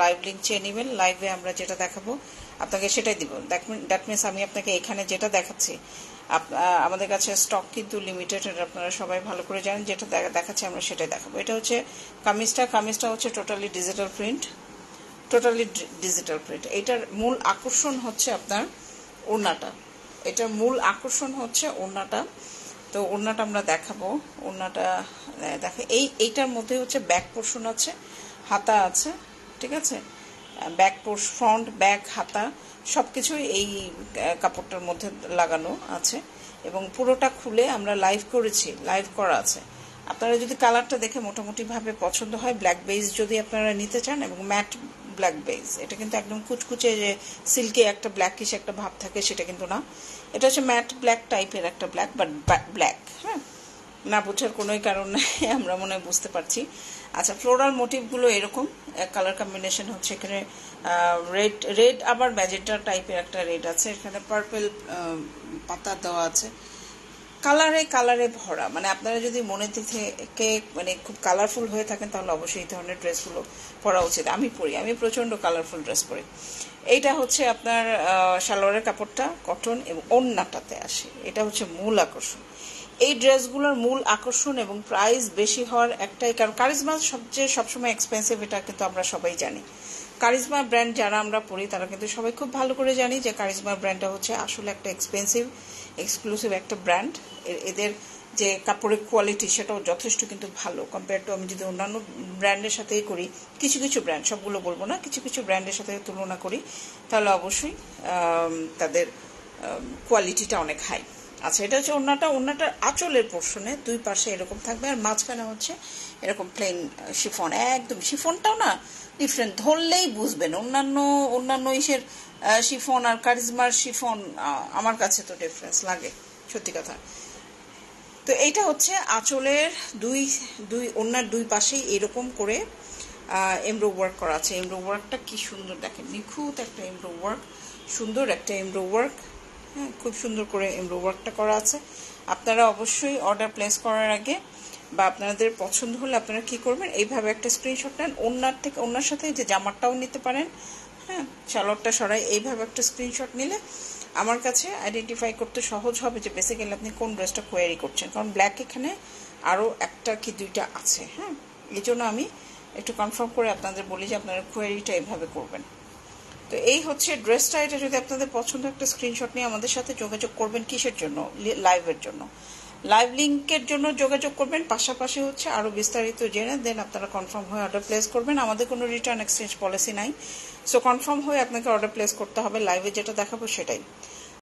Live link চেয়ে নেবেন, লাইভে আমরা যেটা দেখাবো আপনাকে সেটাই দিব। দ্যাট মিনস আমি আপনাকে এখানে যেটা দেখাচ্ছি, আমাদের কাছে স্টক কিন্তু লিমিটেড, আপনারা সবাই ভালো করে জানেন। যেটা দেখাচ্ছি আমরা সেটাই দেখাবো। এটা হচ্ছে কামিজটা হচ্ছে টোটালি ডিজিটাল প্রিন্ট, এটার মূল আকর্ষণ হচ্ছে আপনার ওড়নাটা, এটার মূল আকর্ষণ হচ্ছে ওড়নাটা। তো ওড়নাটা আমরা দেখাবো, ওড়নাটা দেখে এইটার মধ্যে হচ্ছে ব্যাক পোর্শন আছে, হাতা আছে, ঠিক আছে, ব্যাক পোর্শন, ফ্রন্ট ব্যাক হাতা সবকিছুই এই কাপড়টার মধ্যে লাগানো আছে এবং পুরোটা খুলে আমরা লাইভ করেছি, লাইভ করা আছে। আপনারা যদি কালারটা দেখে মোটামুটিভাবে পছন্দ হয়, ব্ল্যাক বেজ যদি আপনারা নিতে চান এবং ম্যাট ব্ল্যাক বেজ, এটা কিন্তু একদম কুচকুচে যে সিল্কে একটা ব্ল্যাকিশ একটা ভাব থাকে সেটা কিন্তু না, এটা হচ্ছে ম্যাট ব্ল্যাক টাইপের একটা ব্ল্যাক, বাট ব্ল্যাক। হ্যাঁ, না বোঝার কোনোই কারণ নেই, আমরা মনে হয় বুঝতে পারছি। আচ্ছা, ফ্লোরাল মোটিভগুলো এরকম, কালার কম্বিনেশন হচ্ছে এখানে রেড আবার ম্যাজেন্টা টাইপের একটা রেড আছে, এখানে পার্পল পাতা দেওয়া আছে, কালারে ভরা। মানে আপনারা যদি মনে থেকে মানে খুব কালারফুল হয়ে থাকেন তাহলে অবশ্যই এই ধরনের ড্রেসগুলো পরা উচিত। আমি প্রচন্ড কালারফুল ড্রেস পরি। এইটা হচ্ছে আপনার সালোয়ারের কাপড়টা কটন এবং ওড়নাটাতে আসে, এটা হচ্ছে মূল আকর্ষণ। এই ড্রেসগুলোর মূল আকর্ষণ এবং প্রাইস বেশি হওয়ার একটাই কারণ, কারিজমা সবসময় এক্সপেন্সিভ, এটা কিন্তু আমরা সবাই জানি। কারিজমা ব্র্যান্ড যারা আমরা পড়ি তারা কিন্তু সবাই খুব ভালো করে জানি যে কারিজমা ব্র্যান্ডটা হচ্ছে আসলে একটা এক্সপেন্সিভ এক্সক্লুসিভ একটা ব্র্যান্ড। এদের যে কাপড়ের কোয়ালিটি সেটাও যথেষ্ট কিন্তু ভালো কম্পেয়ার টু আমি যদি অন্যান্য ব্র্যান্ডের সাথেই করি, কিছু ব্র্যান্ড, সবগুলো বলবো না, কিছু ব্র্যান্ডের সাথে তুলনা করি তাহলে অবশ্যই তাদের কোয়ালিটিটা অনেক হাই। আচ্ছা, এটা হচ্ছে ওড়নাটার আঁচলের পোর্শনে দুই পাশে এরকম থাকবে আর মাঝখানে হচ্ছে এরকম প্লেন শিফন, একদম শিফনটাও না ডিফারেন্ট, ধরলেই বুঝবেন। অন্যান্য ইসের শিফন আর কারিজমার শিফন আমার কাছে তো ডিফারেন্স লাগে, সত্যি কথা। তো এইটা হচ্ছে আঁচলের ওড়নার দুই পাশেই এরকম করে এমব্রো ওয়ার্ক করা আছে। এমব্রো ওয়ার্কটা কি সুন্দর দেখেন, নিখুঁত একটা এমব্রো ওয়ার্ক, সুন্দর একটা এমব্রো ওয়ার্ক। হ্যাঁ, খুব সুন্দর করে এমব্রো ওয়ার্কটা করা আছে। আপনারা অবশ্যই অর্ডার প্লেস করার আগে বা আপনাদের পছন্দ হলে আপনারা কি করবেন, এইভাবে একটা স্ক্রিনশট নেন, ওড়নার সাথে যে জামাটাও নিতে পারেন। হ্যাঁ, সালোয়ারটা সরাই এইভাবে একটা স্ক্রিনশট নিলে আমার কাছে আইডেন্টিফাই করতে সহজ হবে যে বেসিক্যালি আপনি কোন ড্রেসটা কোয়ারি করছেন, কারণ ব্ল্যাক এখানে আরও একটা কি দুইটা আছে। হ্যাঁ, এই জন্য আমি একটু কনফার্ম করে আপনাদের বলি যে আপনারা কোয়ারিটা এইভাবে করবেন। তো এই হচ্ছে ড্রেসটা। এটা যদি আপনাদের পছন্দ একটা স্ক্রিনশট নিয়ে আমাদের সাথে যোগাযোগ করবেন, কিসের জন্য, লাইভের জন্য, লাইভ লিঙ্কের জন্য যোগাযোগ করবেন। পাশাপাশি হচ্ছে আরও বিস্তারিত জেনে দেন আপনারা কনফার্ম হয়ে অর্ডার প্লেস করবেন। আমাদের কোনো রিটার্ন এক্সচেঞ্জ পলিসি নাই, সো কনফার্ম হয়ে আপনাকে অর্ডার প্লেস করতে হবে, লাইভে যেটা দেখাবো সেটাই।